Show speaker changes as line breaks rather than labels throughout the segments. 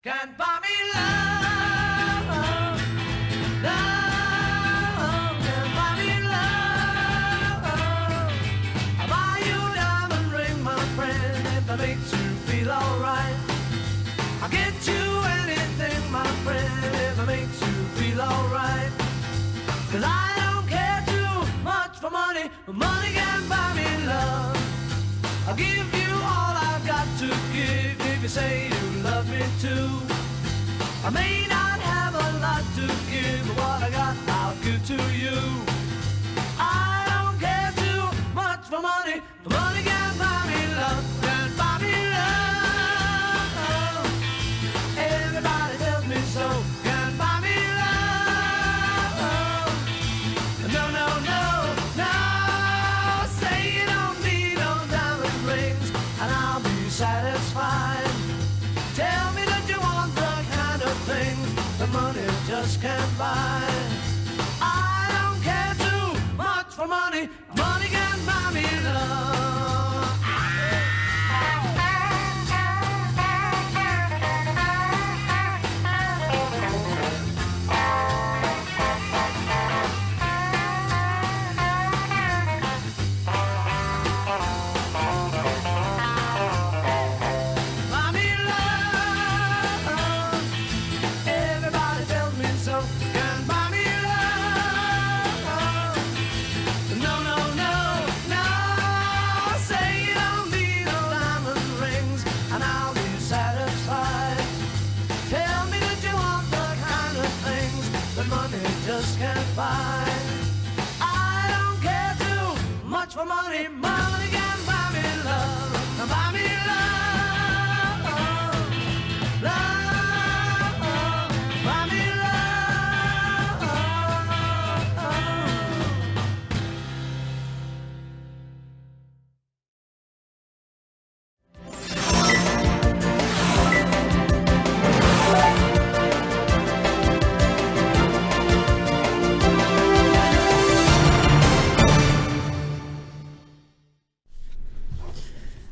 Can't buy me love, love, can't buy me love. I'll buy you a diamond ring, my friend, if that makes you feel alright. I'll get you anything, my friend, if it makes you feel alright. 'Cause I don't care too much for money, but money can't buy me love. I'll give you all I've got to give if you say you love me too. I may not have a lot to give, but what I got I'll give to you. I don't care too much for money, but money can't buy me love, can't buy me love. Everybody tells me so, can't buy me love. No, no, no, no, say you don't need no diamond rings, and I'll be satisfied. Tell me that you want the kind of things that money just can't buy. I don't care too much for money, money can't buy me love. Buy me love. Everybody tells me so. Can't buy me love. No, no, no, no. Say you don't need no diamond rings, and I'll be satisfied. Tell me that you want the kind of things that money just can't buy. I don't care too much for money, money can buy me love. Buy me love, love, buy me love.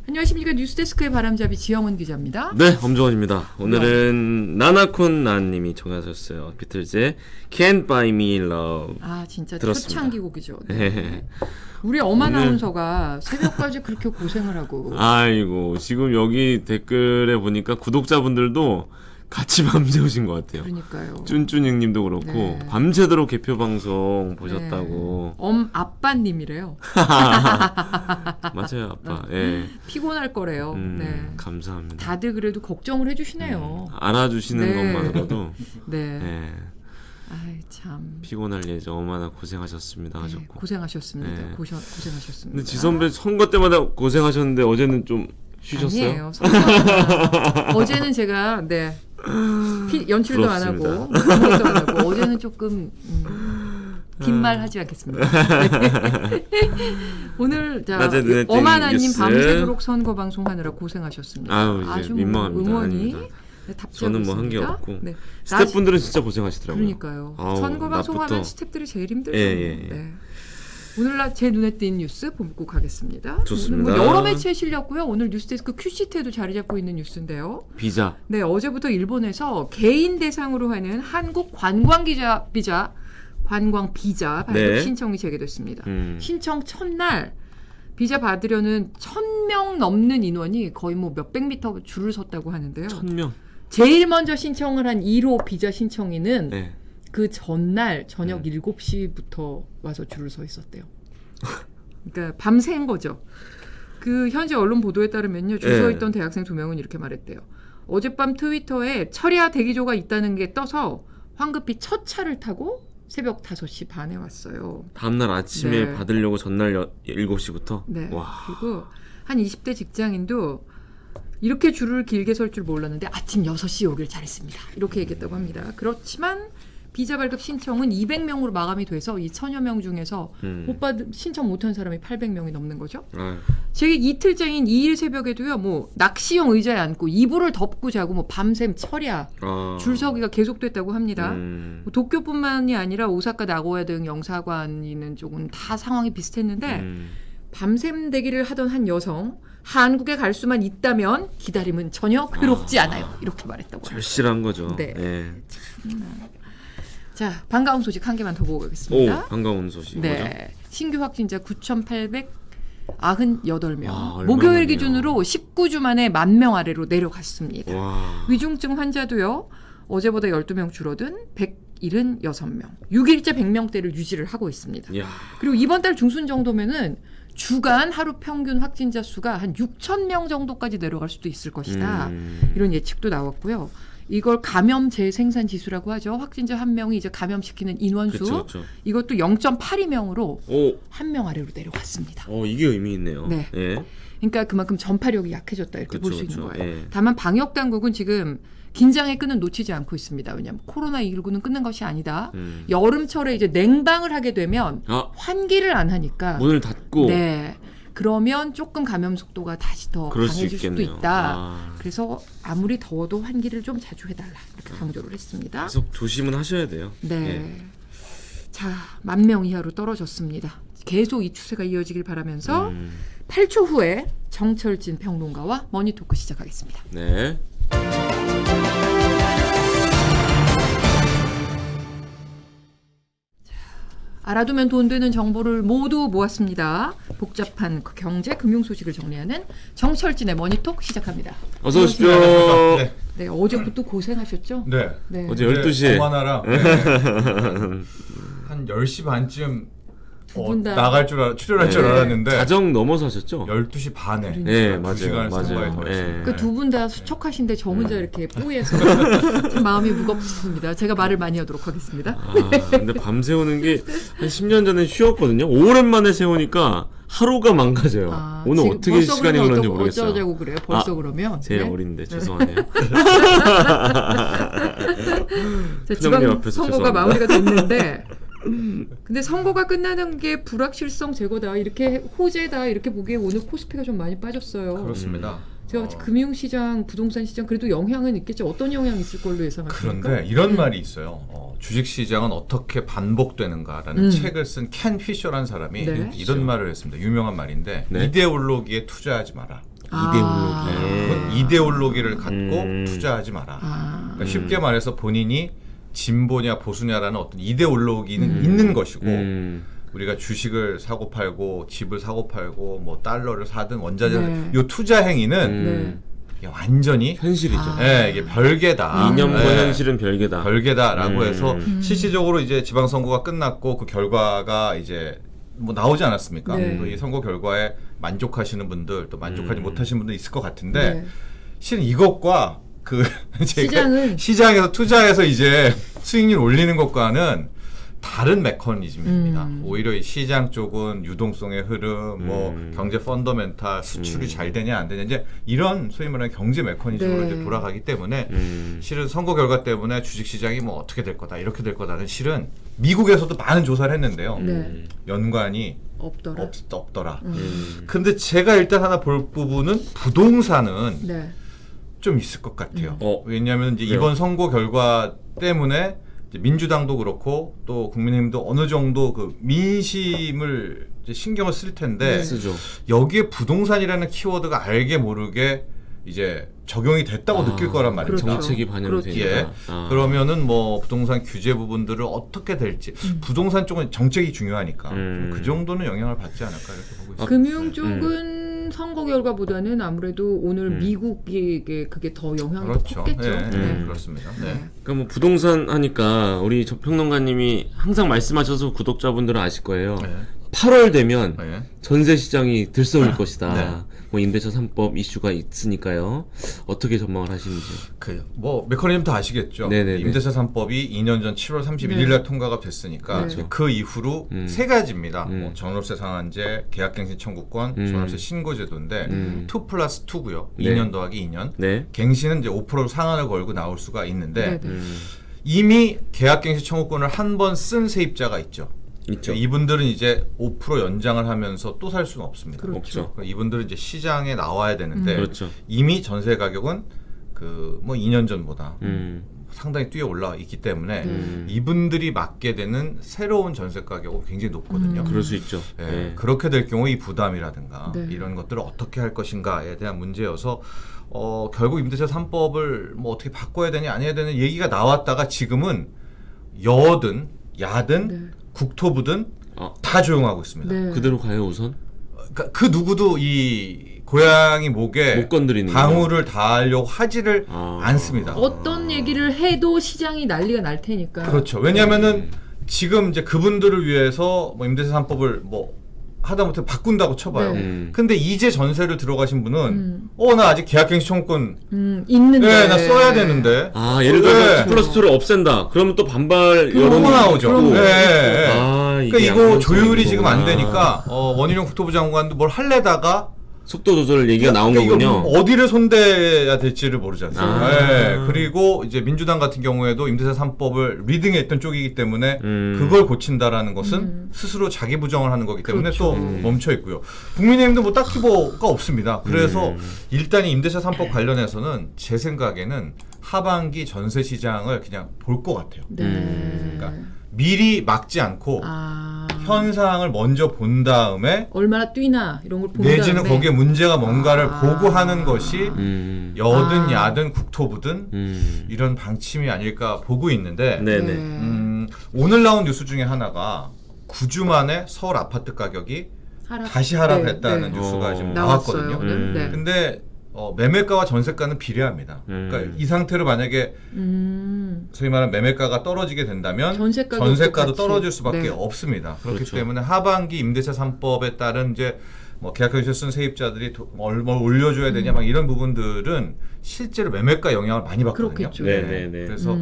안녕하십니까. 뉴스데스크의 바람잡이 지영은 기자입니다.
네, 엄정원입니다. 오늘은 나나콘나님이 정하셨어요. 비틀즈의 Can't Buy Me Love.
아 진짜
들었습니다.
초창기 곡이죠.
네.
우리 엄아나운서가 새벽까지 그렇게 고생을 하고
아이고, 지금 여기 댓글에 보니까 구독자분들도 같이 밤새우신 것 같아요.
그러니까요.
쭌쭌님도 그렇고
네.
밤새도록 개표 방송 보셨다고.
아빠님이래요.
맞아요, 아빠. 예.
피곤할 거래요. 네.
감사합니다.
다들 그래도 걱정을 해주시네요.
알아주시는
네.
것만으로도
네.
예.
아이 참.
피곤할 예정 얼마나 고생하셨습니다
네,
하셨고.
고생하셨습니다.
네.
고생하셨습니다.
근데 지선배 선거 때마다 고생하셨는데 어제는 좀 쉬셨어요?
아니에요. 어제는 제가 연출도 안 하고 방송도 안 하고 어제는 조금 긴 말 하지 않겠습니다. 오늘 자
낮에 눈에 띈
어마나님
뉴스.
밤새도록 선거 방송하느라 고생하셨습니다.
아유, 이제
아주
민망합니다.
응원이
아닙니다.
답지하고
저는 뭐 한 게
있습니다.
없고
네.
스태프분들은 진짜 고생하시더라고요.
그러니까요.
아우,
선거 방송하면
낮부터.
스태프들이 제일 힘들죠.
예.
네. 오늘 제 눈에 띈 뉴스 보고 가겠습니다.
좋습니다.
오늘 뭐 여러 매체에 실렸고요. 오늘 뉴스데스크 큐시트에도 자리 잡고 있는 뉴스인데요.
비자.
네, 어제부터 일본에서 개인 대상으로 하는 한국 관광 비자 발급
네.
신청이 제기됐습니다. 신청 첫날 비자 받으려는 1,000명 넘는 인원이 거의 뭐 몇백 미터 줄을 섰다고 하는데요.
1,000명.
제일 먼저 신청을 한 1호 비자 신청인은
네.
그 전날 저녁 7시부터 와서 줄을 서 있었대요. 그러니까 밤새인 거죠. 그 현지 언론 보도에 따르면요. 줄 서 있던 대학생 2명은 이렇게 말했대요. 어젯밤 트위터에 철야 대기조가 있다는 게 떠서 황급히 첫 차를 타고 새벽 5시 반에 왔어요.
다음날 아침에
네.
받으려고 전날 7시부터?
네.
와.
그리고 한 20대 직장인도 이렇게 줄을 길게 설 줄 몰랐는데 아침 6시 오길 잘했습니다. 이렇게 얘기했다고 합니다. 그렇지만 비자 발급 신청은 200명으로 마감이 돼서 이 1,000여 명 중에서 신청 못한 사람이 800명이 넘는 거죠.
아유.
제 이틀째인 2일 새벽에도요. 뭐 낚시용 의자에 앉고 이불을 덮고 자고 뭐 밤샘 철야 줄서기가 계속됐다고 합니다. 뭐 도쿄뿐만이 아니라 오사카, 나고야 등 영사관이는 조금 다 상황이 비슷했는데 밤샘 대기를 하던 한 여성, 한국에 갈 수만 있다면 기다림은 전혀 괴롭지 않아요. 이렇게 말했다고.
절실한 거죠.
네.
예.
자, 반가운 소식 한 개만 더 보고
오,
가겠습니다.
반가운 소식. 뭐죠?
네. 신규 확진자 9,898명.
얼마
목요일
만이에요?
기준으로 19주 만에 10,000명 아래로 내려갔습니다.
와.
위중증 환자도요. 어제보다 12명 줄어든 176명. 6일째 100명대를 유지를 하고 있습니다.
야.
그리고 이번 달 중순 정도면은 주간 하루 평균 확진자 수가 한 6,000명 정도까지 내려갈 수도 있을 것이다. 이런 예측도 나왔고요. 이걸 감염 재생산 지수라고 하죠. 확진자 한 명이 이제 감염시키는 인원수.
그쵸.
이것도 0.82명으로
오,
한 명 아래로 내려갔습니다.
이게 의미 있네요.
네.
예.
그러니까 그만큼 전파력이 약해졌다 이렇게 볼 수 있는
그쵸.
거예요.
예.
다만 방역 당국은 지금 긴장의 끈은 놓치지 않고 있습니다. 왜냐하면 코로나19는 끝난 것이 아니다. 여름철에 이제 냉방을 하게 되면 환기를 안 하니까
문을 닫고.
네. 그러면 조금 감염 속도가 다시 더
그럴 수
강해질 수도
있겠네요.
있다. 그래서 아무리 더워도 환기를 좀 자주 해달라 이렇게 강조를 했습니다.
계속 조심은 하셔야 돼요.
네.
예.
자, 10,000명 이하로 떨어졌습니다. 계속 이 추세가 이어지길 바라면서 8초 후에 정철진 평론가와 머니토크 시작하겠습니다.
네.
알아두면 돈 되는 정보를 모두 모았습니다. 복잡한 경제, 금융 소식을 정리하는 정철진의 머니톡 시작합니다.
어서 오십시오.
네.
네, 어제부터 고생하셨죠?
네.
네.
어제 12시에.
어마나라 한 10시 반쯤
분 다.
나갈 출연할 줄 알았는데
자정 넘어서 하셨죠?
12시 반에
네,
두
맞아요.
시간을 스탠바이 더
맞아요.
했습니다.
그 두 분 다 수척하신데 저 혼자 이렇게 뽀얘서 좀 마음이 무겁습니다. 제가 말을 많이 하도록 하겠습니다.
근데 밤 새우는 게 한 10년 전에 쉬었거든요. 오랜만에 세우니까 하루가 망가져요. 오늘
지금
어떻게
벌써
시간이
그러면
흘렀는지 모르겠어요.
어쩌자고 그래요? 벌써 그러면?
제일
네?
어린데 죄송하네요.
자,
큰형님
지방
앞에서
선거가
죄송합니다.
마무리가 됐는데 근데 선거가 끝나는 게 불확실성 제거다 이렇게 호재다 이렇게 보기에 오늘 코스피가 좀 많이 빠졌어요.
그렇습니다.
제가 금융시장, 부동산 시장 그래도 영향은 있겠죠. 어떤 영향이 있을 걸로 예상하십니까?
그런데 이런 말이 있어요. 주식시장은 어떻게 반복되는가라는 책을 쓴 켄 피셔라는 사람이
네.
이런 말을 했습니다. 유명한 말인데
네.
이데올로기에 투자하지 마라.
이데올로기.
이데올로기를 갖고 투자하지 마라. 그러니까 쉽게 말해서 본인이 진보냐 보수냐라는 어떤 이데올로기는 있는 것이고 우리가 주식을 사고 팔고 집을 사고 팔고 뭐 달러를 사든 원자재를
네.
요 투자 행위는 이게 완전히
현실이죠.
이게 별개다.
이념과 현실은 별개다.
별개다라고 해서 실질적으로 이제 지방선거가 끝났고 그 결과가 이제 뭐 나오지 않았습니까?
네.
이 선거 결과에 만족하시는 분들 또 만족하지 못하시는 분들 있을 것 같은데
네.
실은 이것과 그
시장은
시장에서 투자해서 이제 수익률 올리는 것과는 다른 메커니즘입니다. 오히려 이 시장 쪽은 유동성의 흐름, 뭐 경제 펀더멘탈, 수출이 잘 되냐 안 되냐 이제 이런 소위 말하는 경제 메커니즘으로
네.
이제 돌아가기 때문에 실은 선거 결과 때문에 주식 시장이 뭐 어떻게 될 거다 이렇게 될 거다는 실은 미국에서도 많은 조사를 했는데요.
네.
연관이
없더라.
없더라. 근데 제가 일단 하나 볼 부분은 부동산은
네.
좀 있을 것 같아요.
어.
왜냐하면 이제
그래요?
이번 선거 결과 때문에 이제 민주당도 그렇고 또 국민의힘도 어느 정도 그 민심을 이제 신경을 쓸 텐데
쓰죠.
여기에 부동산이라는 키워드가 알게 모르게 이제 적용이 됐다고 느낄 거란 말입니다.
그렇죠.
정책이 반영이
그렇죠.
되니까.
그러면은 뭐 부동산 규제 부분들을 어떻게 될지 부동산 쪽은 정책이 중요하니까 그 정도는 영향을 받지 않을까 이렇게 보고 있습니다.
금융 쪽은 선거 결과보다는 아무래도 오늘 미국이 그게 더 영향을
그렇죠.
컸겠죠.
네, 그렇습니다. 네.
그러니까 뭐 부동산 하니까 우리 평론가님이 항상 말씀하셔서 구독자분들은 아실 거예요.
네.
8월 되면
네.
전세 시장이 들썩일 것이다.
네.
뭐 임대차 3법 이슈가 있으니까요. 어떻게 전망을 하시는지.
뭐 메커니즘 다 아시겠죠.
네네네.
임대차 3법이 2년 전 7월 31일 날 통과가 됐으니까
네.
그 이후로 세 가지입니다. 뭐 전월세 상한제, 계약갱신 청구권, 전월세 신고제도인데 2+2고요.
네.
2년 더하기 2년.
네.
갱신은 이제 5% 상한을 걸고 나올 수가 있는데
네, 네.
이미 계약갱신 청구권을 한 번 쓴 세입자가 있죠.
있죠.
이분들은 이제 5% 연장을 하면서 또 살 수는 없습니다.
그렇죠.
없죠.
그러니까 이분들은 이제 시장에 나와야 되는데
그렇죠.
이미 전세 가격은 그 뭐 2년 전보다 상당히 뛰어 올라 있기 때문에 이분들이 맡게 되는 새로운 전세 가격은 굉장히 높거든요.
그럴 수 있죠.
예,
네.
그렇게 될 경우 이 부담이라든가
네.
이런 것들을 어떻게 할 것인가에 대한 문제여서 결국 임대차 3법을 뭐 어떻게 바꿔야 되냐 안 해야 되는 얘기가 나왔다가 지금은 여든 야든
네.
국토부든
아.
다 조용하고 있습니다.
네.
그대로 가요 우선.
그러니까 그 누구도 이 고양이 목에
못 건드리는
방울을 닿으려고 하지를 않습니다.
어떤 얘기를 해도 시장이 난리가 날 테니까.
그렇죠. 왜냐하면은 지금 이제 그분들을 위해서 뭐 임대차 3법을 뭐 하다못해 바꾼다고 쳐봐요.
네.
근데 이제 전세를 들어가신 분은 나 아직 계약갱신 청구권
있는데.
네, 나 써야 되는데.
예를 들어서
네.
2+2를 없앤다. 그러면 또 반발
그런
여론이
거 나오죠.
있고.
네.
이게
그러니까 이거
양면성인
조율이 지금 안
거구나.
되니까 원희룡 국토부 장관도 뭘 할래다가
속도 조절 얘기가 나온
이거
거군요.
어디를 손대야 될지를 모르지 않습니까?
아.
네. 그리고 이제 민주당 같은 경우에도 임대차 3법을 리딩했던 쪽이기 때문에 그걸 고친다라는 것은 스스로 자기 부정을 하는 거기 때문에
그렇죠.
또 멈춰 있고요. 국민의힘도 뭐 딱히 뭐가 없습니다. 그래서 일단 이 임대차 3법 관련해서는 제 생각에는 하반기 전세 시장을 그냥 볼 것 같아요.
네.
그러니까 미리 막지 않고
아.
현상을 먼저 본 다음에
얼마나 뛰나 이런 걸 본
내지는
다음에.
거기에 문제가 뭔가를
아.
보고 하는 것이 여든 야든 국토부든 이런 방침이 아닐까 보고 있는데
네네.
오늘 나온 뉴스 중에 하나가 9주 만에 서울 아파트 가격이 다시 하락했다는
네, 네.
뉴스가 지금
나왔어요.
나왔거든요.
네.
근데 매매가와 전세가는 비례합니다. 그러니까 이 상태로 만약에 소위 말하는 매매가가 떨어지게 된다면
전세가도
전세가도
똑같이.
떨어질 수밖에
네.
없습니다. 그렇기
그렇죠.
때문에 하반기 임대차 3법에 따른 이제 뭐 계약갱신 쓴 세입자들이 뭘 올려줘야 되냐 막 이런 부분들은 실제로 매매가 영향을 많이 받거든요.
그렇겠죠.
네네네.
그래서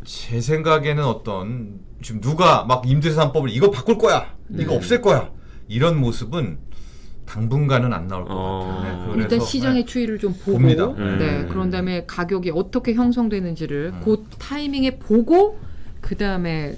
제 생각에는 어떤 지금 누가 막 임대차 3법을 이거 바꿀 거야, 이거 없앨 거야 이런 모습은 당분간은 안 나올 것 같아요. 네, 그래서,
일단 시장의 추이를 좀 보고
봅니다.
네, 그런 다음에 가격이 어떻게 형성되는지를 그 타이밍에 보고 그 다음에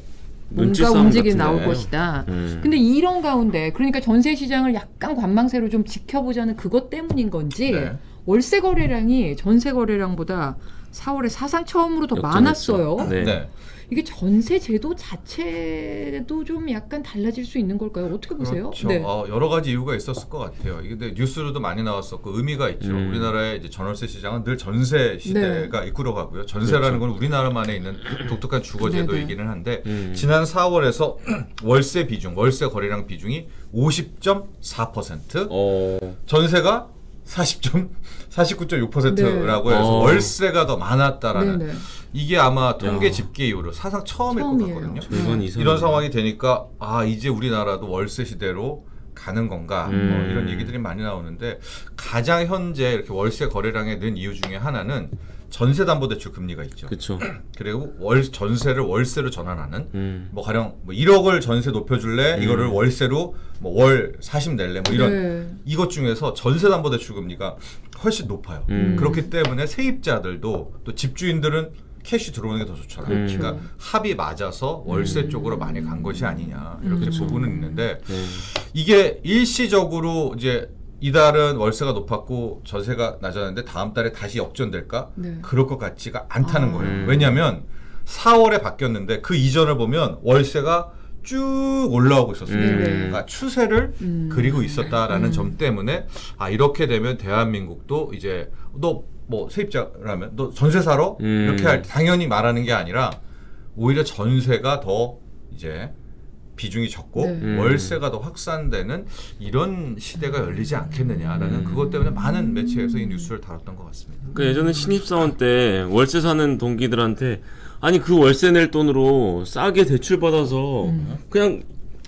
눈치
뭔가
싸움
움직임이
같은
나올
거예요.
것이다. 근데 이런 가운데 그러니까 전세 시장을 약간 관망세로 좀 지켜보자는 그것 때문인 건지
네.
월세 거래량이 전세 거래량보다 4월에 사상 처음으로 더
역전했죠.
많았어요.
네.
네.
이게 전세 제도 자체도 좀 약간 달라질 수 있는 걸까요? 어떻게 보세요?
그렇죠.
네.
여러 가지 이유가 있었을 것 같아요. 이게 근데 뉴스로도 많이 나왔었고 의미가 있죠. 우리나라의 이제 전월세 시장은 늘 전세 시대가 이끌어가고요. 전세라는 건 우리나라만에 있는 독특한 주거제도이기는 한데 지난 4월에서 월세 비중, 월세 거래량 비중이 50.4%, 전세가 49.6%라고
네.
해서 월세가 더 많았다라는
네네.
이게 아마 통계 집계 이후로 사상 처음일 것
처음이에요.
같거든요.
이건 이상.
이런 상황이 되니까 이제 우리나라도 월세 시대로 가는 건가 뭐 이런 얘기들이 많이 나오는데 가장 현재 이렇게 월세 거래량에 는 이유 중에 하나는 전세담보대출 금리가 있죠.
그렇죠.
그리고 전세를 월세로 전환하는 뭐 가령 뭐 1억을 전세 높여줄래 이거를 월세로 뭐 월 40 낼래 뭐 이런
네.
이것 중에서 전세담보대출 금리가 훨씬 높아요. 그렇기 때문에 세입자들도 또 집주인들은 캐시 들어오는 게 더 좋잖아요.
그렇죠.
그러니까 합이 맞아서 월세 쪽으로 많이 간 것이 아니냐 이렇게 보고는 있는데 이게 일시적으로 이제 이달은 월세가 높았고 전세가 낮았는데 다음 달에 다시 역전될까?
네.
그럴 것 같지가 않다는 거예요. 왜냐하면 4월에 바뀌었는데 그 이전을 보면 월세가 쭉 올라오고 있었습니다.
네.
그러니까 추세를 그리고 있었다라는 점 때문에 이렇게 되면 대한민국도 이제 너 뭐 세입자라면 너 전세 사러 이렇게 할 당연히 말하는 게 아니라 오히려 전세가 더 이제 비중이 적고
네.
월세가 더 확산되는 이런 시대가 열리지 않겠느냐라는 그것 때문에 많은 매체에서 이 뉴스를 다뤘던 것 같습니다.
그러니까 예전에 신입사원 때 월세 사는 동기들한테 아니 그 월세 낼 돈으로 싸게 대출 받아서 그냥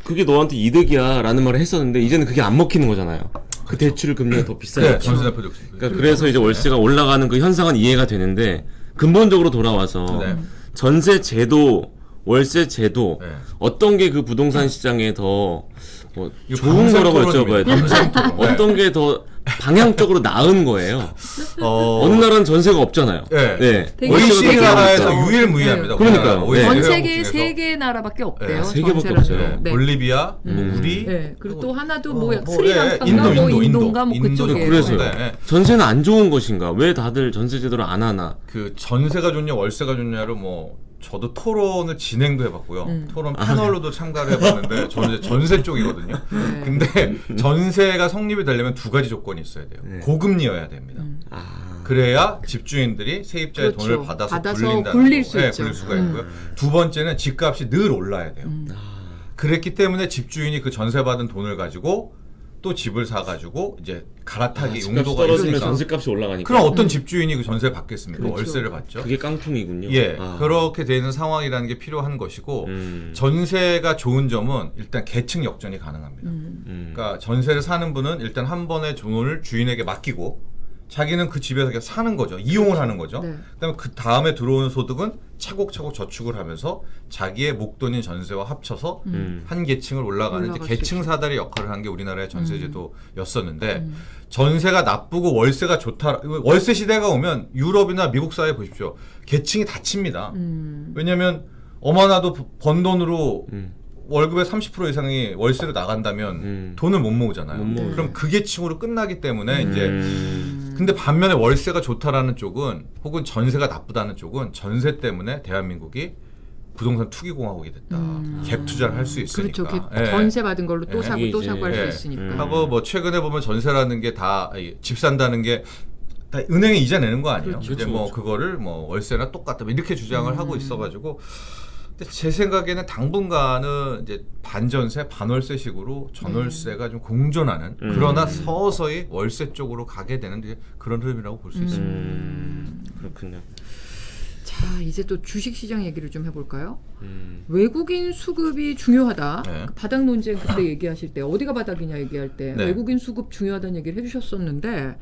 그게 너한테 이득이야 라는 말을 했었는데 이제는 그게 안 먹히는 거잖아요. 그 대출 금리가 더 비싸니까.
전세 대표
그러니까 그래서 이제 월세가 올라가는 그 현상은 이해가 되는데 근본적으로 돌아와서
네.
전세 제도, 월세 제도
네.
어떤 게 그 부동산 시장에 더 뭐
이거
좋은
밤샘
거라고
토론입니다.
여쭤봐야 돼요.
밤샘 토론.
어떤 게 더 방향적으로 나은 거예요.
어,
어느 나라는 전세가 없잖아요.
네.
네.
되게
OECD
되게
나라에서
없죠.
유일무이합니다.
그러니까요.
우리나라.
전
OECD
세계에
회원국 중에서.
3개 나라밖에 없대요.
네,
세 개밖에
전세라는
없어요.
게. 네.
볼리비아, 뭐 우리,
네. 그리고 또 하나도
어,
뭐
뭐,
스리랑카인가
인도,
뭐
인도,
인도인가 뭐
인도.
그쪽이에요.
그래서요.
네.
전세는 안 좋은 것인가? 왜 다들 전세 제도를 안 하나?
그 전세가 좋냐 월세가 좋냐를 뭐 저도 토론을 진행도 해봤고요. 토론 패널로도 참가를 해봤는데 저는 이제 전세 쪽이거든요.
네.
근데 전세가 성립이 되려면 두 가지 조건이 있어야 돼요.
네.
고금리여야 됩니다.
아,
그래야 집주인들이 세입자의
그렇죠.
돈을 받아서
받아서
굴린다는
굴릴
거.
수
네,
있죠.
굴릴 수가 있고요. 두 번째는 집값이 늘 올라야 돼요. 그랬기 때문에 집주인이 그 전세받은 돈을 가지고 또 집을 사가지고 이제 갈아타기
집값이
용도가
떨어지면
있으니까.
전세값이 올라가니까.
그럼 어떤 집주인이 그 전세 받겠습니까?
그렇죠.
월세를 받죠.
그게 깡통이군요.
예,
아.
그렇게 되는 상황이라는 게 필요한 것이고 전세가 좋은 점은 일단 계층 역전이 가능합니다. 그러니까 전세를 사는 분은 일단 한 번에 돈을 주인에게 맡기고 자기는 그 집에서 그냥 사는 거죠. 이용을 하는 거죠.
네.
그다음에 그 다음에 들어오는 소득은 차곡차곡 저축을 하면서 자기의 목돈인 전세와 합쳐서 한 계층을 올라가는 이제
올라갈 수
계층 사다리 역할을 한 게 우리나라의 전세제도였었는데 전세가 나쁘고 월세가 좋다. 월세 시대가 오면 유럽이나 미국 사회 보십시오. 계층이 닫힙니다. 왜냐하면 어마나도 번 돈으로 월급의 30% 이상이 월세로 나간다면 돈을 못 모으잖아요.
못 모으죠.
그럼 그 계층으로 끝나기 때문에 이제 근데 반면에 월세가 좋다라는 쪽은 혹은 전세가 나쁘다는 쪽은 전세 때문에 대한민국이 부동산 투기 공화국이 됐다. 갭 투자를 할 수 있으니까.
그렇죠.
예.
전세 받은 걸로 또
예.
사고
이게
또
이제,
사고 할 수
예.
있으니까.
하고 뭐 최근에 보면 전세라는 게 다 집 산다는 게 다 은행에 이자 내는 거 아니에요?
그렇죠.
이제 뭐
그렇죠.
그거를 뭐 월세나 똑같다 뭐 이렇게 주장을 하고 있어가지고 근데 제 생각에는 당분간은 이제 반전세, 반월세식으로 전월세가 좀 공존하는 그러나 서서히 월세 쪽으로 가게 되는 이제 그런 흐름이라고 볼 수 있습니다.
그렇군요.
자, 이제 또 주식시장 얘기를 좀 해볼까요? 외국인 수급이 중요하다.
네.
그 바닥 논쟁 그때 얘기하실 때 어디가 바닥이냐 얘기할 때
네.
외국인 수급 중요하다는 얘기를 해주셨었는데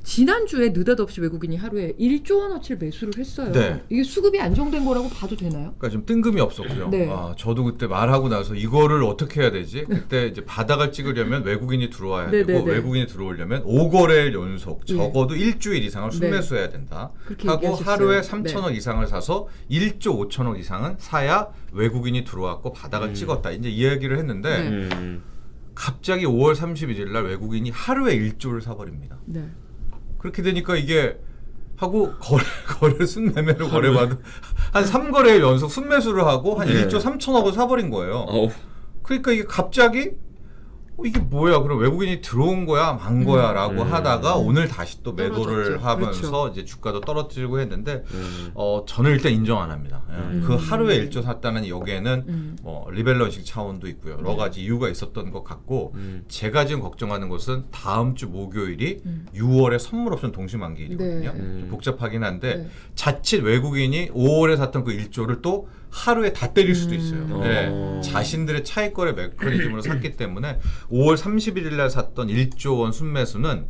지난주에 느닷없이 외국인이 하루에 1조 원어치를 매수를 했어요.
네.
이게 수급이 안정된 거라고 봐도 되나요?
그러니까 좀 뜬금이 없었고요.
네.
아, 저도 그때 말하고 나서 이거를 어떻게 해야 되지? 그때 이제 바닥을 찍으려면 외국인이 들어와야
네,
되고
네, 네.
외국인이 들어오려면 5거래일 연속
예.
적어도 일주일 이상을 순매수해야 된다.
그렇게
하고
얘기하셨어요.
하루에
네.
3천억 이상을 사서 1조 5천억 이상은 사야 외국인이 들어왔고 바닥을 찍었다. 이제 이야기를 했는데
네.
갑자기 5월 31일 날 외국인이 하루에 1조를 사버립니다.
네.
그렇게 되니까 이게 하고 거래 순매매를 거래받은 한 3거래일 연속 순매수를 하고 한
네.
1조 3천억을 사버린 거예요.
어우,
그러니까 이게 갑자기 이게 뭐야? 그럼 외국인이 들어온 거야, 만 거야라고 하다가 오늘 다시 또 매도를
떨어졌죠.
하면서
그렇죠.
이제 주가도 떨어지고 했는데 저는 일단 인정 안 합니다. 그 하루에 1조 샀다는 여기에는 뭐 리밸런싱 차원도 있고요. 여러 가지 이유가 있었던 것 같고 제가 지금 걱정하는 것은 다음 주 목요일이 6월에 선물 옵션 동시만기일이거든요.
네.
좀 복잡하긴 한데
네.
자칫 외국인이 5월에 샀던 그 1조를 또 하루에 다 때릴 수도 있어요. 네. 자신들의 차익거래 메커니즘으로 샀기 때문에 5월 31일 날 샀던 1조 원 순매수는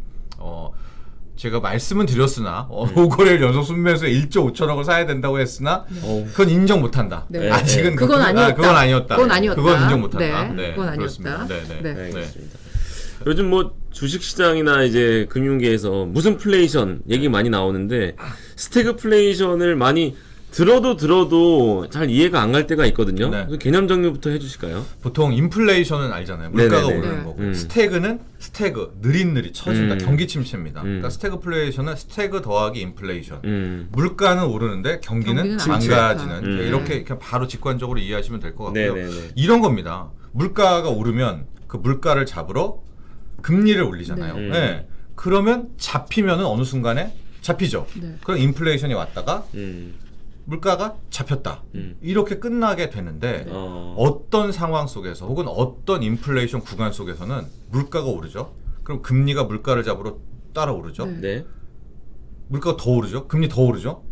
제가 말씀은 드렸으나 5거래일 연속 순매수에 1조 5천억을 사야 된다고 했으나
어우.
그건 인정 못한다.
네.
아직은
그건 아니었다.
그건 아니었다.
그건 아니었다.
그건 인정 못한다.
네.
네,
그건 아니었다.
그렇습니다. 네, 네.
네.
네.
알겠습니다. 요즘 뭐 주식시장이나 이제 금융계에서 무슨 플레이션 얘기 많이 나오는데 스태그플레이션을 많이 들어도 잘 이해가 안 갈 때가 있거든요.
네.
그래서 개념 정리부터 해주실까요?
보통 인플레이션은 알잖아요. 물가가
네네네.
오르는
네.
거고 스태그는 스태그 느릿느릿 처진다. 경기 침체입니다. 그러니까 스태그플레이션은 스태그 더하기 인플레이션. 물가는 오르는데 경기는
경기는
망가지는
네.
이렇게 그냥 바로 직관적으로 이해하시면 될 것 같고요.
네네네.
이런 겁니다. 물가가 오르면 그 물가를 잡으러 금리를 올리잖아요.
네.
네. 그러면 잡히면은 어느 순간에 잡히죠.
네.
그럼 인플레이션이 왔다가
음.
물가가 잡혔다. 이렇게 끝나게 되는데 어떤 상황 속에서 혹은 어떤 인플레이션 구간 속에서는 물가가 오르죠. 그럼 금리가 물가를 잡으러 따라 오르죠.
네.
네.
물가가 더 오르죠. 금리 더 오르죠.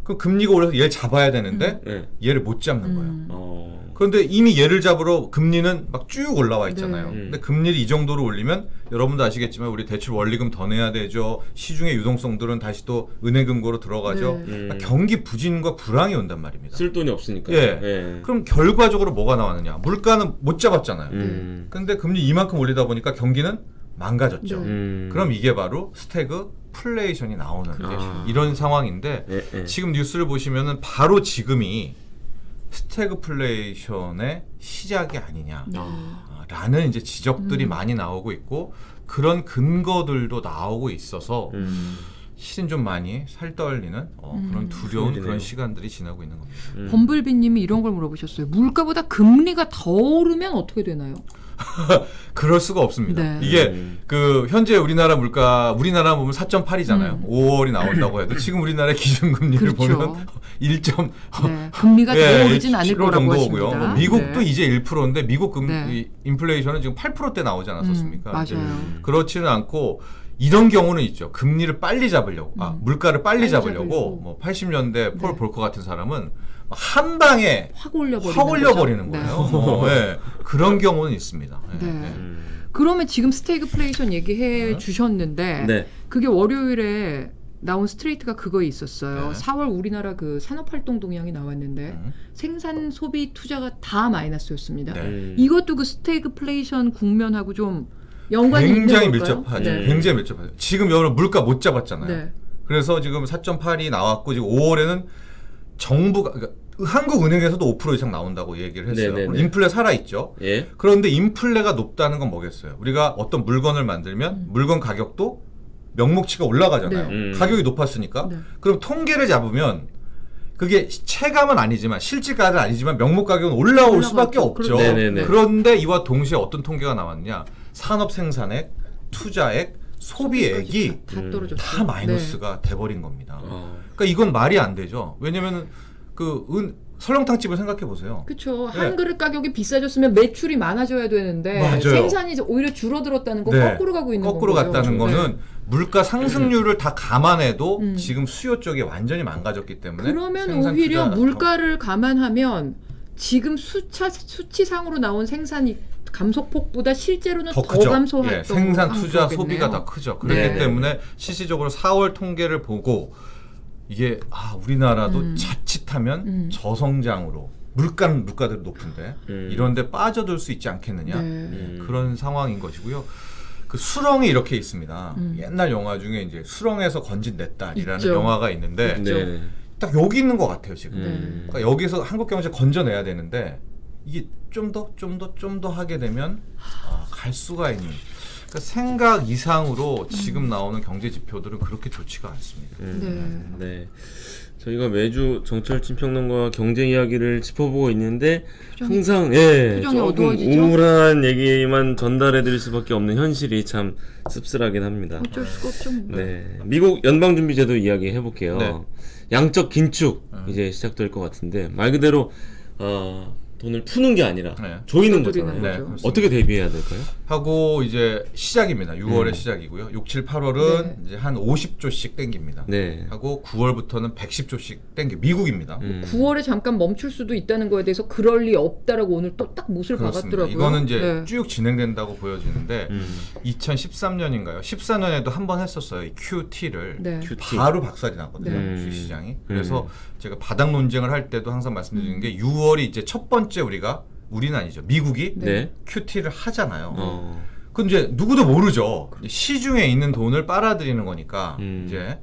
그럼 금리가 올라서 얘를 잡아야 되는데
네.
얘를 못 잡는 거예요. 그런데 이미 얘를 잡으러 금리는 막 쭉 올라와 있잖아요.
네.
근데 금리를 이 정도로 올리면 여러분도 아시겠지만 우리 대출 원리금 더 내야 되죠. 시중의 유동성들은 다시 또 은행 금고로 들어가죠.
네.
그러니까 경기 부진과 불황이 온단 말입니다.
쓸 돈이 없으니까.
예. 그럼 결과적으로 뭐가 나왔느냐? 물가는 못 잡았잖아요.
음.
근데 금리 이만큼 올리다 보니까 경기는 망가졌죠.
네.
그럼 이게 바로 스태그플레이션이 나오는
아.
이런 상황인데
예.
지금 뉴스를 보시면은 바로 지금이 스태그플레이션의 시작이 아니냐라는 이제 지적들이 많이 나오고 있고 그런 근거들도 나오고 있어서 실은 좀 많이 살떨리는 그런 두려운
그러네요.
그런 시간들이 지나고 있는 겁니다.
범블비님이 이런 걸 물어보셨어요. 물가보다 금리가 더 오르면 어떻게 되나요?
그럴 수가 없습니다.
네.
이게 그 현재 우리나라 물가 우리나라 보면 4.8이잖아요. 5월이 나온다고 해도 지금 우리나라의 기준금리를
그렇죠.
보면 1점
네. 금리가 더 오르진 않을
1%
거라고
정도
하십니다.
오고요. 미국도
네.
이제 1%인데 미국
네.
이 인플레이션은 지금 8%대 나오지 않았었습니까?
맞아요.
그렇지는 않고 이런 경우는 있죠. 금리를 빨리 잡으려고, 물가를 빨리 잡으려고,
잡으려고.
뭐 80년대 폴
네.
볼커 같은 사람은 한 방에
확 올려버리는,
확 올려버리는
거죠.
거예요. 네. 그런 경우는 있습니다.
네. 네. 그러면 지금 스태그플레이션 얘기해 주셨는데
네.
그게 월요일에 나온 스트레이트가 그거에 있었어요.
네.
4월 우리나라 그 산업활동 동향이 나왔는데 생산, 소비, 투자가 다 마이너스였습니다.
네.
이것도 그 스태그플레이션 국면하고 좀 연관이
굉장히
있는 걸까요?
밀접하죠.
네.
굉장히 밀접하죠. 지금 여러분 물가 못 잡았잖아요.
네.
그래서 지금 4.8이 나왔고 지금 5월에는 정부가 그러니까 한국은행에서도 5% 이상 나온다고 얘기를 했어요.
네네네.
인플레 살아있죠.
예.
그런데 인플레가 높다는 건 뭐겠어요? 우리가 어떤 물건을 만들면 물건 가격도 명목치가 올라가잖아요.
네.
가격이 높았으니까.
네.
그럼 통계를 잡으면 그게 체감은 아니지만 실질가는 아니지만 명목 가격은 올라올 수밖에 없죠.
그렇죠. 네네네.
그런데 이와 동시에 어떤 통계가 나왔냐? 산업 생산액, 투자액, 소비액이
다 떨어졌어요.
다 마이너스가 돼버린 겁니다.
어.
그러니까 이건 말이 안 되죠. 왜냐면은 설렁탕집을 생각해 보세요.
그렇죠.
네.
한 그릇 가격이 비싸졌으면 매출이 많아져야 되는데
맞아요.
생산이 오히려 줄어들었다는 건
네.
거꾸로 가고 있는
거꾸로
거죠.
갔다는
네.
거는 물가 상승률을 다 감안해도 지금 수요 쪽이 완전히 망가졌기 때문에
그러면
생산
오히려
투자가
물가를 감안하면 지금 수치상으로 나온 생산이 감소폭보다 실제로는 더
크죠.
감소했던
예, 생산, 투자,
거겠네요.
소비가 더 크죠. 그렇기
네.
때문에 실질적으로 4월 통계를 보고 이게 우리나라도 자칫하면 저성장으로 물가들이 높은데 이런데 빠져들 수 있지 않겠느냐
네.
그런 상황인 것이고요. 그 수렁이 이렇게 있습니다. 옛날 영화 중에 이제 수렁에서 건진 내 딸이라는
있죠.
영화가 있는데
네.
딱 여기 있는 것 같아요 지금.
네.
그러니까 여기서 한국 경제 건져내야 되는데 이게 좀 더 하게 되면 갈 수가 있는. 그러니까 생각 이상으로 지금 나오는 경제 지표들은 그렇게 좋지가 않습니다.
네. 저희가 매주 정철진 평론가와 경제 이야기를 짚어보고 있는데 항상
표정이
조금
어두워지죠?
우울한 얘기만 전달해드릴 수밖에 없는 현실이 참 씁쓸하긴 합니다.
어쩔 수가 없죠. 뭐.
네, 미국 연방준비제도 이야기 해볼게요.
네.
양적 긴축 이제 시작될 것 같은데 말 그대로 돈을 푸는 게 아니라
네.
조이는
조이는
거잖아요.
네,
거죠.
그렇습니다.
어떻게 대비해야 될까요?
하고 이제 시작입니다. 6월에 시작이고요. 6, 7, 8월은 이제 한 50조씩 땡깁니다.
네.
하고 9월부터는 110조씩 땡겨. 미국입니다.
9월에 잠깐 멈출 수도 있다는 거에 대해서 그럴 리 없다라고 오늘 또 딱 못을
그렇습니다.
박았더라고요.
이거는 이제
네.
쭉 진행된다고 보여지는데 2013년인가요? 14년에도 한 번 했었어요. 이 QT를
네.
QT.
바로 박살이 났거든요.
네.
주식시장이. 그래서 제가 바닥 논쟁을 할 때도 항상 말씀드리는 게 6월이 이제 첫 번째 우리는 아니죠. 미국이
네.
QT를 하잖아요.
어.
그 이제 누구도 모르죠. 시중에 있는 돈을 빨아들이는 거니까 이제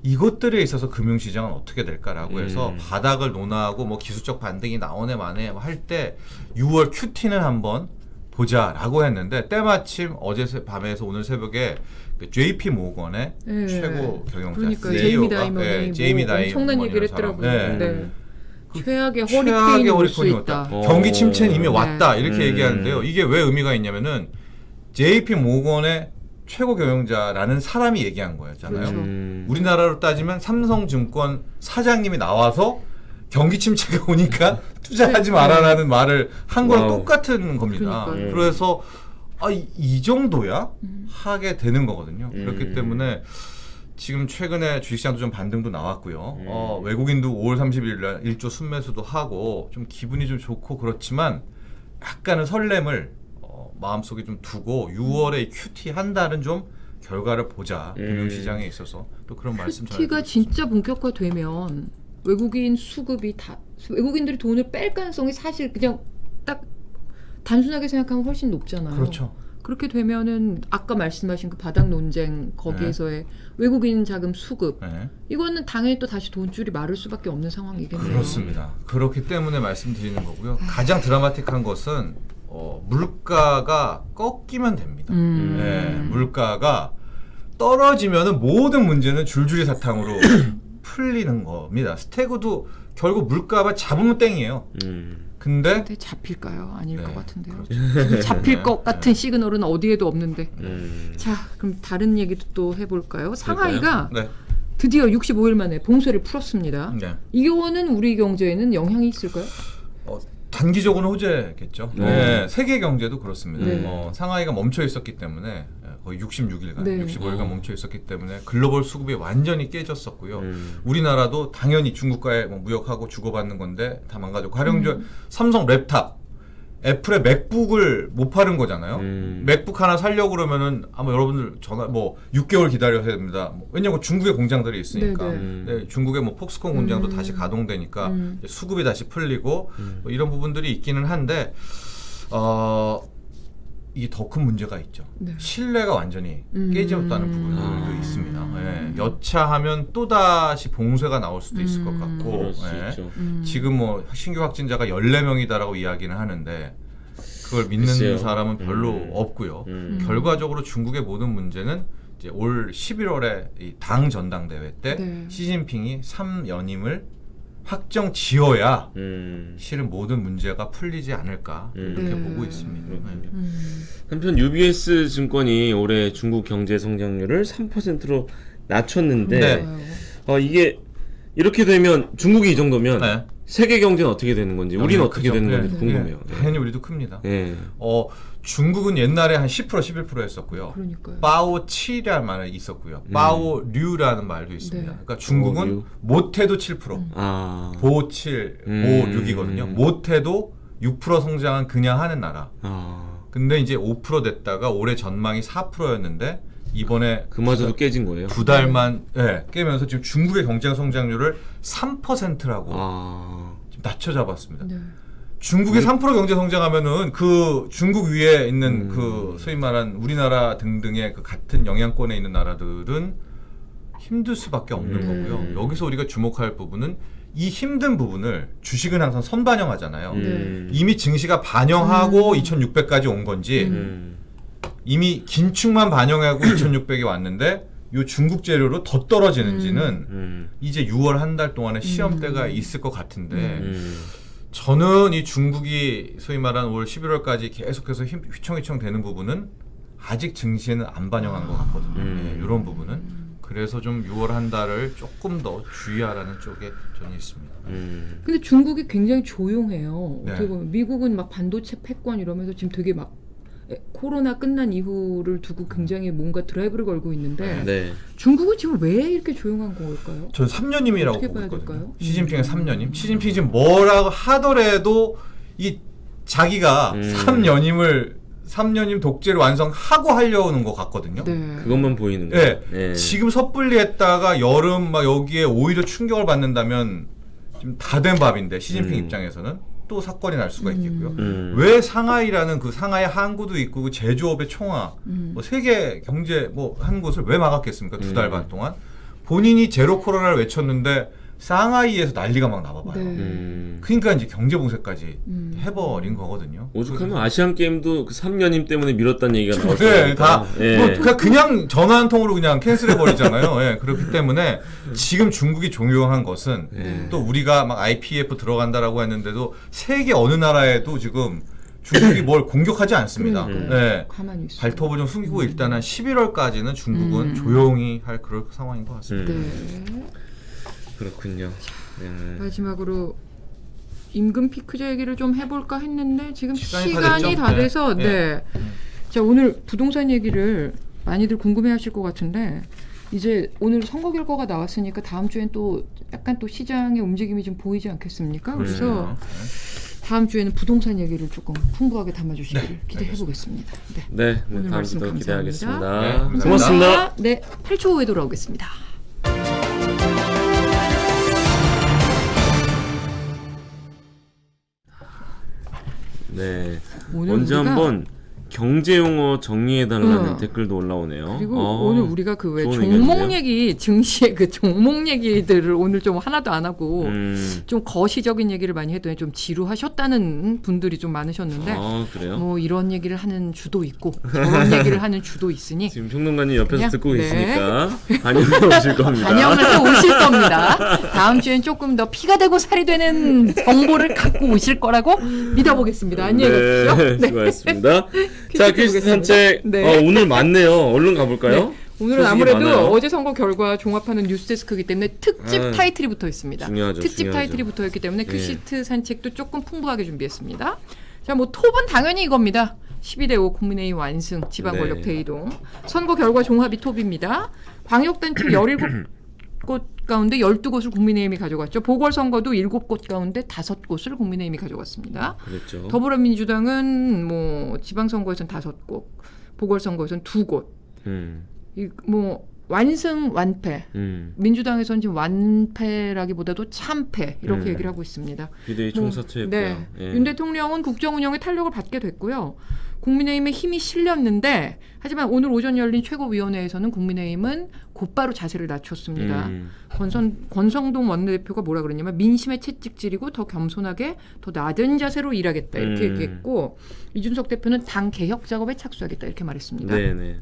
이것들에 있어서 금융시장은 어떻게 될까라고 해서 바닥을 논하고 뭐 기술적 반등이 나오네 마네 할 때 6월 QT는 한번 보자라고 했는데 때마침 어제 밤에서 오늘 새벽에 그 JP 모건의
네.
최고 경영자
그러니까
CEO가
제이미 다이먼이 엄청난 얘기를 했더라고요.
네.
네. 최악의
최악의
허리케인이 올 수
허리케인이
있다.
왔다. 경기 침체는 이미
네.
왔다 이렇게 얘기하는데요. 이게 왜 의미가 있냐면은 JP 모건의 최고 경영자라는 사람이 얘기한 거였잖아요.
그렇죠.
우리나라로 따지면 삼성증권 사장님이 나와서 경기 침체가 오니까 투자하지 마라라는 말을 한 거랑
와우.
똑같은 겁니다.
그러니까요.
그래서 이 정도야 하게 되는 거거든요. 그렇기 때문에 지금 최근에 주식시장도 좀 반등도 나왔고요. 외국인도 5월 30일 날 1조 순매수도 하고 좀 기분이 좀 좋고 그렇지만 약간은 설렘을 마음속에 좀 두고 6월에 QT 한 달은 좀 결과를 보자. 금융시장에 있어서 또 그런 말씀
QT가 진짜 본격화되면 외국인들이 돈을 뺄 가능성이 사실 그냥 딱 단순하게 생각하면 훨씬 높잖아요.
그렇죠.
그렇게 되면은 아까 말씀하신 그 바닥 논쟁 거기에서의 외국인 자금 수급
네.
이거는 당연히 또 다시 돈줄이 마를 수밖에 없는 상황이겠네요.
그렇습니다. 그렇기 때문에 말씀드리는 거고요. 가장 드라마틱한 것은 물가가 꺾이면 됩니다. 네, 물가가 떨어지면은 모든 문제는 줄줄이 사탕으로 풀리는 겁니다. 스태그도 결국 물가가 잡으면 땡이에요. 근데
잡힐까요? 아닐
네,
것 같은데요.
그렇죠.
잡힐 것 같은 시그널은 어디에도 없는데.
음.
자, 그럼 다른 얘기도 또 해볼까요? 상하이가
네.
드디어 65일 만에 봉쇄를 풀었습니다.
네.
이거는 우리 경제에는 영향이 있을까요?
단기적으로는 호재겠죠. 네, 세계 경제도 그렇습니다.
네.
상하이가 멈춰 있었기 때문에 거의 66일간,
네.
65일간 멈춰 있었기 때문에 글로벌 수급이 완전히 깨졌었고요. 우리나라도 당연히 중국과의 무역하고 주고받는 건데 다 망가졌고 가령 삼성 랩탑, 애플의 맥북을 못 파는 거잖아요. 맥북 하나 살려고 그러면은 아마 여러분들 전화 6개월 기다려야 됩니다. 왜냐면 중국에 공장들이 있으니까. 네, 중국의 폭스콘 공장도 다시 가동되니까 수급이 다시 풀리고 이런 부분들이 있기는 한데 이게 더 큰 문제가 있죠.
네.
신뢰가 완전히 깨졌다는 부분도 있습니다. 예, 여차하면 또다시 봉쇄가 나올 수도 있을 것 같고
그럴 수
예.
있죠.
지금 신규 확진자가 14명이다라고 이야기는 하는데 그걸 믿는
글쎄요.
사람은 별로 없고요. 결과적으로 중국의 모든 문제는 이제 올 11월에 이 당 전당대회 때
네.
시진핑이 3연임을 확정 지어야
음.
실은 모든 문제가 풀리지 않을까 이렇게
네.
보고 있습니다.
그렇군요.
네.
한편 UBS 증권이 올해 중국 경제 성장률을 3%로 낮췄는데
네.
이게 이렇게 되면 중국이 이 정도면
네.
세계 경제는 어떻게 되는 건지 우리는 어떻게 되는 건지 궁금해요. 네.
당연히 우리도 큽니다.
네.
중국은 옛날에 한 10% 11% 했었고요.
그러니까요.
빠오7이라는 말이 있었고요. 빠오류라는 말도 있습니다.
네.
그러니까 중국은
빠오류.
못해도 7%,
아.
보7, 5, 6이거든요. 못해도 6% 성장은 그냥 하는 나라. 근데 이제 5% 됐다가 올해 전망이 4%였는데 이번에
그마저도 깨진 거예요.
두 달만 깨면서 지금 중국의 경제 성장률을 3%라고 지금 낮춰 잡았습니다.
네.
중국이 3% 경제 성장하면은 그 중국 위에 있는 그 소위 말한 우리나라 등등의 그 같은 영향권에 있는 나라들은 힘들 수밖에 없는 거고요. 여기서 우리가 주목할 부분은 이 힘든 부분을 주식은 항상 선반영하잖아요. 이미 증시가 반영하고 2,600까지 온 건지 이미 긴축만 반영하고 2,600이 왔는데 요 중국 재료로 더 떨어지는지는 이제 6월 한 달 동안의 시험대가 있을 것 같은데 저는 이 중국이 소위 말하는 올 11월까지 계속해서 휘청휘청 되는 부분은 아직 증시에는 안 반영한 것 같거든요. 네, 이런 부분은. 그래서 좀 6월 한 달을 조금 더 주의하라는 쪽에 저는 있습니다.
근데 중국이 굉장히 조용해요.
네.
어떻게 보면 미국은 막 반도체 패권 이러면서 지금 되게 막 코로나 끝난 이후를 두고 굉장히 뭔가 드라이브를 걸고 있는데
네.
중국은 지금 왜 이렇게 조용한 걸까요?
저는 3년임이라고
어떻게
보고
봐야
있거든요.
될까요?
시진핑의 3년임. 시진핑이 지금 뭐라고 하더라도 이 자기가 3년임 독재를 완성하고 하려는 것 같거든요.
네.
그것만 보이는 거예요.
네. 지금 섣불리 했다가 여름 막 여기에 오히려 충격을 받는다면 지금 다 된 밥인데 시진핑 입장에서는 또 사건이 날 수가 있겠고요. 왜 상하이라는 그 상하이 항구도 있고 그 제조업의 총화, 뭐 세계 경제 한 곳을 왜 막았겠습니까? 두 달 반 동안 본인이 제로 코로나를 외쳤는데 상하이에서 난리가 막 나봐봐요.
네.
그러니까 이제 경제 봉쇄까지 해버린 거거든요.
오죽하면 아시안 게임도 그 3년임 때문에 미뤘다는 얘기가 나올 수
네,
있으니까.
다 그냥 전화 한 통으로 그냥 캔슬해 버리잖아요. 예, 그렇기 때문에 지금 중국이 종용한 것은 또 우리가 막 IPF 들어간다라고 했는데도 세계 어느 나라에도 지금 중국이 뭘 공격하지 않습니다. 예,
가만히 있어요.
발톱을 좀 숨기고 일단 한 11월까지는 중국은 조용히 할 그럴 상황인 것 같습니다.
네.
그렇군요.
마지막으로 임금 피크제 얘기를 좀 해볼까 했는데 지금
시간이
시간이
다
다
됐죠?
돼서
네.
자, 오늘 부동산 얘기를 많이들 궁금해하실 것 같은데 이제 오늘 선거 결과가 나왔으니까 다음 주엔 또 약간 또 시장의 움직임이 좀 보이지 않겠습니까? 그래서 다음 주에는 부동산 얘기를 조금 풍부하게 담아주시기를 기대해 보겠습니다.
네,
오늘
다음
말씀
주도
감사합니다.
기대하겠습니다.
네,
고맙습니다.
네, 8초 후에 돌아오겠습니다.
네.
오늘
먼저
우리가
한번 경제 용어 정리해달라는
응.
댓글도 올라오네요.
그리고 오늘 우리가 그 왜
좋은
종목
의견이네요.
얘기 증시의 그 종목 얘기들을 오늘 좀 하나도 안 하고
음.
좀 거시적인 얘기를 많이 했더니 좀 지루하셨다는 분들이 좀 많으셨는데
아, 그래요?
뭐 이런 얘기를 하는 주도 있고 저런 얘기를 하는 주도 있으니
지금 평론가님 옆에서
그냥,
듣고
네.
계시니까 반영해 오실 겁니다.
반영을 해 오실 겁니다. 다음 주엔 조금 더 피가 되고 살이 되는 정보를 갖고 오실 거라고 믿어보겠습니다. 안녕히 가십시오.
네, 수고하셨습니다. 자, 퀴즈 산책
네.
오늘 많네요. 얼른 가볼까요?
네. 오늘은
소식이
아무래도
많아요.
어제 선거 결과 종합하는 뉴스데스크이기 때문에 특집
아,
타이틀이 붙어 있습니다.
중요하죠,
특집
중요하죠.
타이틀이 붙어 있기 때문에
예.
퀴즈 산책도 조금 풍부하게 준비했습니다. 자, 뭐 톱은 당연히 이겁니다. 12대5 국민의힘 완승, 지방 권력
네.
대이동. 선거 결과 종합이 톱입니다. 광역단체 17곳 가운데 12곳을 국민의힘이 가져갔죠. 보궐선거도 7곳 가운데 5곳을 국민의힘이 가져갔습니다.
그랬죠.
더불어민주당은 뭐 지방선거에서는 5곳, 보궐선거에서는 2곳. 뭐 완승 완패. 민주당에서는 지금 완패라기보다도 참패 이렇게 얘기를 하고 있습니다.
비대위 총사퇴했고요.
네.
예.
윤 대통령은 국정 운영에 탄력을 받게 됐고요. 국민의힘의 힘이 실렸는데 하지만 오늘 오전 열린 최고위원회에서는 국민의힘은 곧바로 자세를 낮췄습니다. 권성동 원내대표가 뭐라 그랬냐면 민심에 채찍질이고 더 겸손하게 더 낮은 자세로 일하겠다 이렇게 얘기했고 이준석 대표는 당 개혁 작업에 착수하겠다 이렇게 말했습니다.
네네.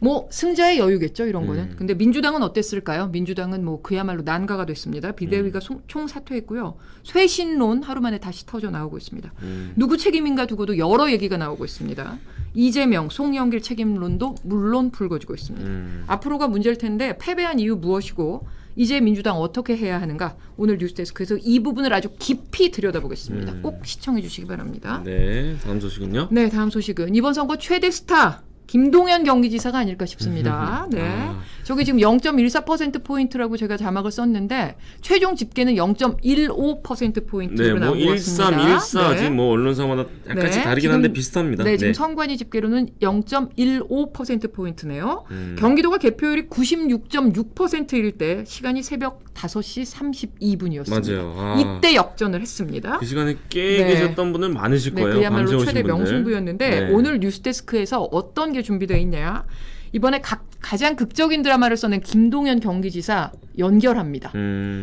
뭐 승자의 여유겠죠 이런 거는. 근데 민주당은 어땠을까요? 민주당은 뭐 그야말로 난가가 됐습니다. 비대위가 총사퇴했고요. 쇄신론 하루 만에 다시 터져 나오고 있습니다. 누구 책임인가 두고도 여러 얘기가 나오고 있습니다. 이재명, 송영길 책임론도 물론 불거지고 있습니다. 앞으로가 문제일 텐데 패배한 이유 무엇이고 이제 민주당 어떻게 해야 하는가 오늘 뉴스데스크에서 이 부분을 아주 깊이 들여다보겠습니다. 꼭 시청해 주시기 바랍니다.
네, 다음 소식은요?
네, 다음 소식은 이번 선거 최대 스타 김동연 경기지사가 아닐까 싶습니다. 네. 저기 지금 0.14%포인트라고 제가 자막을 썼는데 최종 집계는 0.15%포인트로
네, 뭐
나온 것
13,
같습니다.
14
네.
지금 뭐 언론사마다 약간씩
네,
다르긴
지금,
한데 비슷합니다.
네, 지금 선관위 집계로는 0.15%포인트네요.
음.
경기도가 개표율이 96.6%일 때 시간이 새벽 5시 32분이었습니다.
맞아요. 아.
이때 역전을 했습니다.
그 시간에 깨
네.
계셨던 분들 많으실
네,
거예요.
그야말로
밤새 오신
최대
분들.
명승부였는데
네.
오늘 뉴스데스크에서 어떤 게 준비되어 있냐. 이번에 가장 극적인 드라마를 써낸 김동연 경기지사 연결합니다.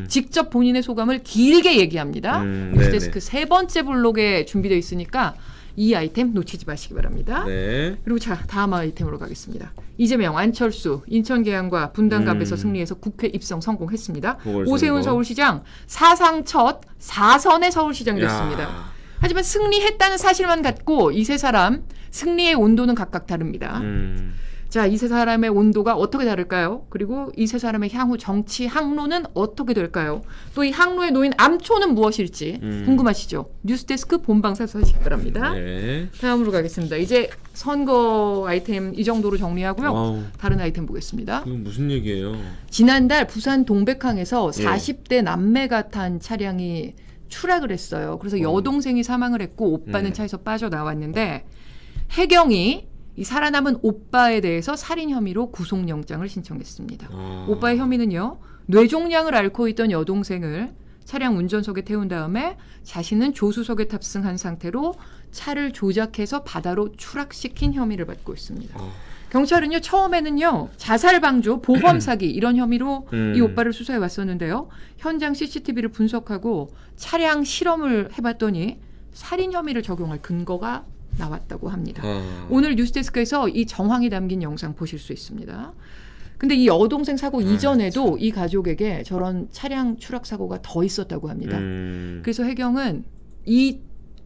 직접 본인의 소감을 길게 얘기합니다. 뉴스데스크 세 번째 블록에 준비되어 있으니까 이 아이템 놓치지 마시기 바랍니다.
네.
그리고 자 다음 아이템으로 가겠습니다. 이재명, 안철수, 인천 계양과 분당갑에서 승리해서 국회 입성 성공했습니다.
보궐선거.
오세훈 서울시장 사상 첫 4선의 서울시장이 됐습니다.
야.
하지만 승리했다는 사실만 갖고 이 세 사람 승리의 온도는 각각 다릅니다. 자, 이 세 사람의 온도가 어떻게 다를까요? 그리고 이 세 사람의 향후 정치 항로는 어떻게 될까요? 또 이 항로에 놓인 암초는 무엇일지 궁금하시죠? 뉴스데스크 본방사수 하시기 바랍니다.
네.
다음으로 가겠습니다. 이제 선거 아이템 이 정도로 정리하고요.
아우.
다른 아이템 보겠습니다.
그건 무슨 얘기예요?
지난달 부산 동백항에서
예.
40대 남매가 탄 차량이 추락을 했어요. 그래서 여동생이 사망을 했고 오빠는 차에서 빠져나왔는데 해경이 이 살아남은 오빠에 대해서 살인 혐의로 구속영장을 신청했습니다. 오빠의 혐의는요. 뇌종양을 앓고 있던 여동생을 차량 운전석에 태운 다음에 자신은 조수석에 탑승한 상태로 차를 조작해서 바다로 추락시킨 혐의를 받고 있습니다. 경찰은요. 처음에는요. 자살방조, 보험사기 이런 혐의로 이 오빠를 수사해 왔었는데요. 현장 CCTV를 분석하고 차량 실험을 해봤더니 살인 혐의를 적용할 근거가 나왔다고 합니다. 오늘 뉴스데스크에서 이 정황이 담긴 영상 보실 수 있습니다. 근데 이 여동생 사고 이전에도 이 가족에게 저런 차량 추락 사고가 더 있었다고 합니다. 그래서 해경은 이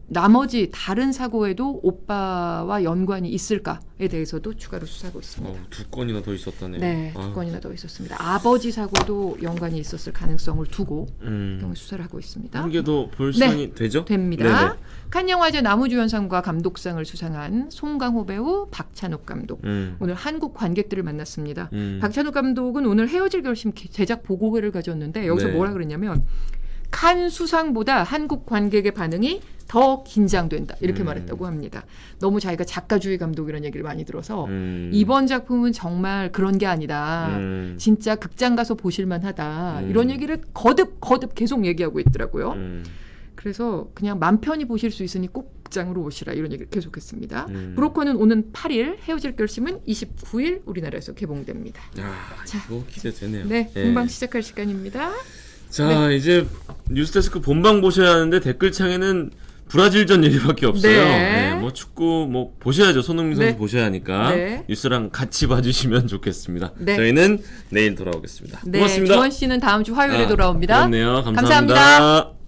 나머지 다른 사고에도 오빠와 연관이 있을까에 대해서도 추가로 수사하고 있습니다.
두 건이나 더 있었다네요.
네, 두 건이나 더 있었습니다. 아버지 사고도 연관이 있었을 가능성을 두고 경찰 수사를 하고 있습니다.
한 개 더 볼 시간이 되죠?
됩니다.
네네.
칸 영화제 나무주연상과 감독상을 수상한 송강호 배우, 박찬욱 감독. 오늘 한국 관객들을 만났습니다. 박찬욱 감독은 오늘 헤어질 결심 제작 보고회를 가졌는데 여기서
네.
뭐라 그랬냐면 칸 수상보다 한국 관객의 반응이 더 긴장된다 이렇게 말했다고 합니다. 너무 자기가 작가주의 감독이라는 얘기를 많이 들어서 이번 작품은 정말 그런 게 아니다. 진짜 극장 가서 보실만하다. 이런 얘기를 거듭 계속 얘기하고 있더라고요. 그래서 그냥 맘 편히 보실 수 있으니 꼭 극장으로 오시라 이런 얘기를 계속했습니다. 브로커는 오는 8일, 헤어질 결심은 29일 우리나라에서 개봉됩니다.
야, 이거 기대되네요.
네,
예.
본방 시작할 시간입니다.
자, 이제 뉴스데스크 본방 보셔야 하는데 댓글창에는 브라질전 얘기밖에 없어요.
네.
네, 뭐 축구 뭐 보셔야죠. 손흥민 선수
네.
보셔야 하니까
네.
뉴스랑 같이 봐주시면 좋겠습니다.
네.
저희는 내일 돌아오겠습니다.
네,
고맙습니다.
주원 씨는 다음 주 화요일에 돌아옵니다.
그렇네요.
감사합니다.
감사합니다.